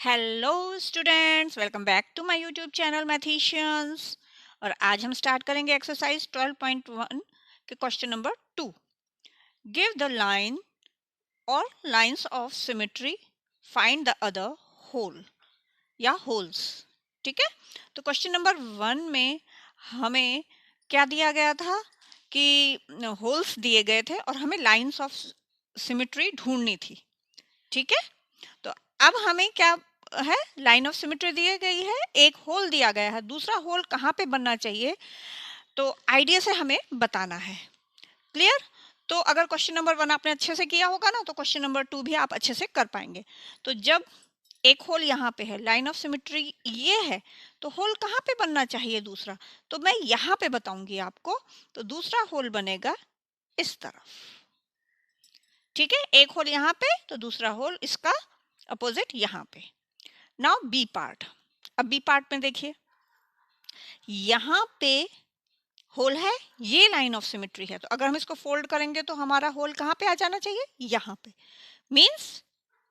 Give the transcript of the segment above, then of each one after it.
Hello students, welcome back to my YouTube channel Mathicians. और आज हम स्टार्ट करेंगे एक्सरसाइज 12.1 के question number 2। Give the line और lines of symmetry, find the other hole या holes. ठीक है, तो क्वेश्चन नंबर 1 में हमें क्या दिया गया था कि होल्स दिए गए थे और हमें लाइंस ऑफ सिमेट्री ढूंढनी थी। ठीक है, तो अब हमें क्या है, लाइन ऑफ सिमेट्री दी गई है, एक होल दिया गया है, दूसरा होल कहाँ पे बनना चाहिए तो आइडिया से हमें बताना है। क्लियर? तो अगर क्वेश्चन नंबर 1 आपने अच्छे से किया होगा ना, तो क्वेश्चन नंबर 2 भी आप अच्छे से कर पाएंगे। तो जब एक होल यहाँ पे है, लाइन ऑफ सिमेट्री ये है, तो होल कहाँ पे बनना चाहिए दूसरा, तो मैं यहाँ पे बताऊंगी आपको। तो दूसरा होल बनेगा इस तरफ। ठीक है, एक होल यहाँ पे तो दूसरा होल इसका अपोजिट यहाँ पे। Now B part. अब बी पार्ट में देखिए, यहाँ पे होल है, ये लाइन ऑफ सिमेट्री है, तो अगर हम इसको फोल्ड करेंगे तो हमारा होल कहाँ पे आ जाना चाहिए, यहाँ पे। मींस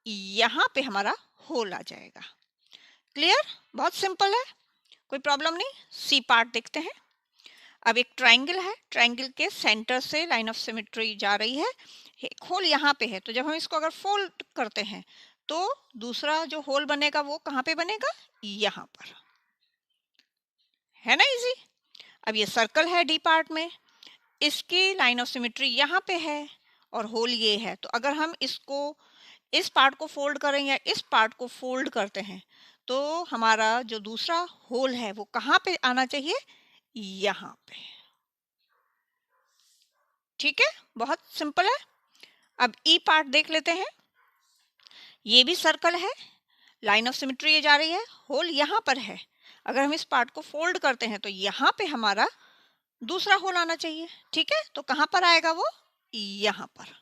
यहाँ पे हमारा होल आ जाएगा। क्लियर? बहुत सिंपल है, कोई प्रॉब्लम नहीं। सी पार्ट देखते हैं। अब एक ट्राइंगल है, ट्राइंगल के सेंटर से लाइन ऑफ सिमेट्री जा रही है, एक होल यहाँ पे है, तो जब हम इसको अगर फोल्ड करते हैं तो दूसरा जो होल बनेगा वो कहाँ पे बनेगा, यहाँ पर। है ना इजी? अब ये सर्कल है डी पार्ट में, इसकी लाइन ऑफ सिमेट्री यहाँ पे है और होल ये है, तो अगर हम इसको इस पार्ट को फोल्ड करें या इस पार्ट को फोल्ड करते हैं तो हमारा जो दूसरा होल है वो कहाँ पे आना चाहिए, यहाँ पे। ठीक है, बहुत सिंपल है। अब ई पार्ट देख लेते हैं। ये भी सर्कल है, लाइन ऑफ सिमेट्री ये जा रही है, होल यहाँ पर है, अगर हम इस पार्ट को फोल्ड करते हैं तो यहाँ पे हमारा दूसरा होल आना चाहिए। ठीक है, तो कहां पर आएगा वो, यहां पर।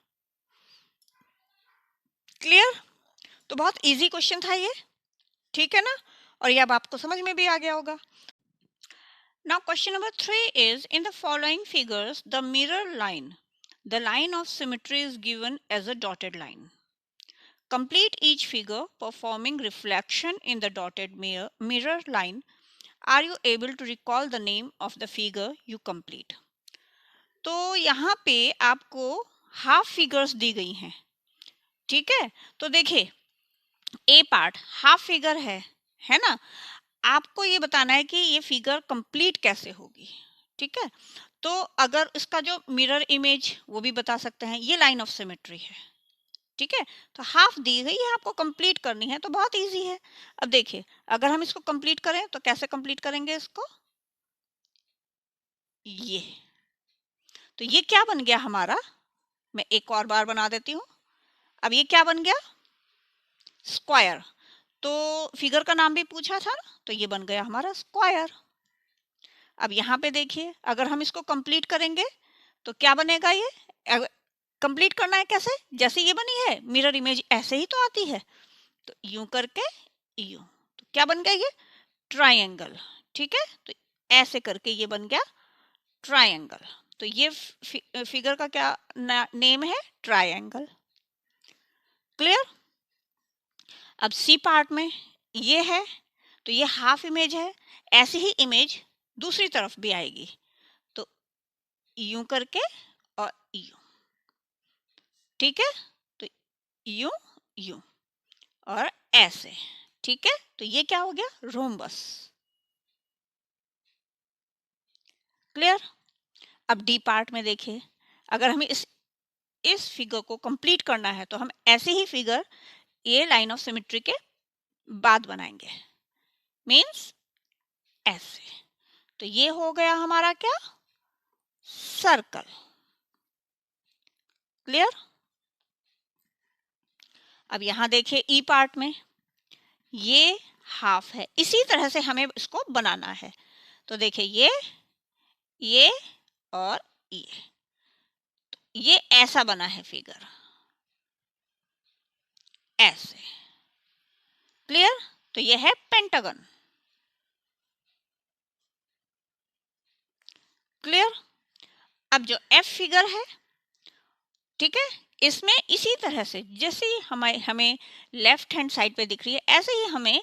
क्लियर? तो बहुत इजी क्वेश्चन था ये। ठीक है ना, और ये अब आपको समझ में भी आ गया होगा। Now question number 3 is, in the following figures the mirror line, the line of symmetry is given as a dotted line. Complete each figure performing reflection in the dotted mirror line. Are you able to recall the name of the figure you complete? तो यहाँ पे आपको half figures दी गई हैं। ठीक है, तो देखिए ए पार्ट हाफ फिगर है ना। आपको ये बताना है कि ये फिगर कंप्लीट कैसे होगी। ठीक है, तो अगर इसका जो मिरर इमेज वो भी बता सकते हैं, ये लाइन ऑफ सिमेट्री है। ठीक है, तो हाफ दी गई है, आपको कंप्लीट करनी है, तो बहुत इजी है। अब देखिए, अगर हम इसको कंप्लीट करें तो कैसे कंप्लीट करेंगे इसको, ये। तो ये क्या बन गया हमारा, मैं एक और बार बना देती हूँ। अब ये क्या बन गया, स्क्वायर। तो फिगर का नाम भी पूछा था ना, तो ये बन गया हमारा स्क्वायर। अब यहाँ पे देखिए, अगर हम इसको कंप्लीट करेंगे तो क्या बनेगा, ये कंप्लीट करना है कैसे, जैसे ये बनी है मिरर इमेज ऐसे ही तो आती है, तो यूं करके यूं, तो क्या बन गया ये, ट्रायंगल। ठीक है, तो ऐसे करके ये बन गया ट्रायंगल। तो ये फिगर का क्या नेम है, ट्रायंगल। क्लियर? अब सी पार्ट में ये है, तो ये हाफ इमेज है, ऐसी ही इमेज दूसरी तरफ भी आएगी, तो यूं करके और यूं। ठीक है, तो यूं यूं और ऐसे। ठीक है, तो ये क्या हो गया, रोम्बस। क्लियर? अब डी पार्ट में देखिए, अगर हमें इस फिगर को कंप्लीट करना है तो हम ऐसे ही फिगर ये लाइन ऑफ सिमेट्री के बाद बनाएंगे, मींस ऐसे। तो ये हो गया हमारा क्या, सर्कल। क्लियर? अब यहां देखिए ई पार्ट में ये हाफ है, इसी तरह से हमें इसको बनाना है। तो देखिए ये और ये ऐसा बना है फिगर, ऐसे। क्लियर? तो ये है पेंटागन। क्लियर? अब जो एफ फिगर है, ठीक है, इसमें इसी तरह से जैसे ही हमें हमें लेफ्ट हैंड साइड पे दिख रही है, ऐसे ही हमें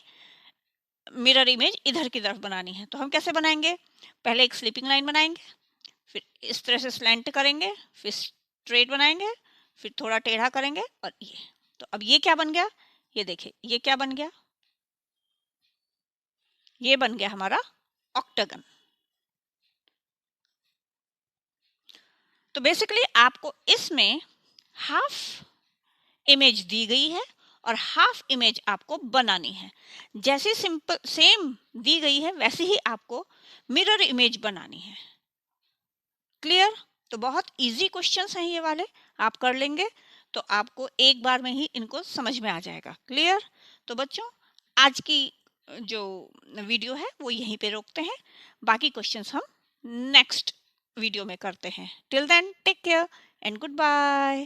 मिरर इमेज इधर की तरफ बनानी है। तो हम कैसे बनाएंगे? पहले एक स्लीपिंग लाइन बनाएंगे, फिर इस तरह से स्लैंट करेंगे, फिर स्ट्रेट बनाएंगे, फिर थोड़ा टेढ़ा करेंगे और ये। तो अब ये क्या बन गया? ये देखिए, ये क्या बन गया? ये बन गया हमारा ऑक्टागन। तो बेसिकली आपको इसमें हाफ इमेज दी गई है और हाफ इमेज आपको बनानी है। जैसे सिंपल सेम दी गई है वैसे ही आपको मिरर इमेज बनानी है। क्लियर? तो बहुत इजी क्वेश्चंस हैं ये वाले, आप कर लेंगे तो आपको एक बार में ही इनको समझ में आ जाएगा। क्लियर? तो बच्चों, आज की जो वीडियो है वो यहीं पे रोकते हैं, बाकी क्वेश्चंस हम नेक्स्ट वीडियो में करते हैं। Till then take care and good bye.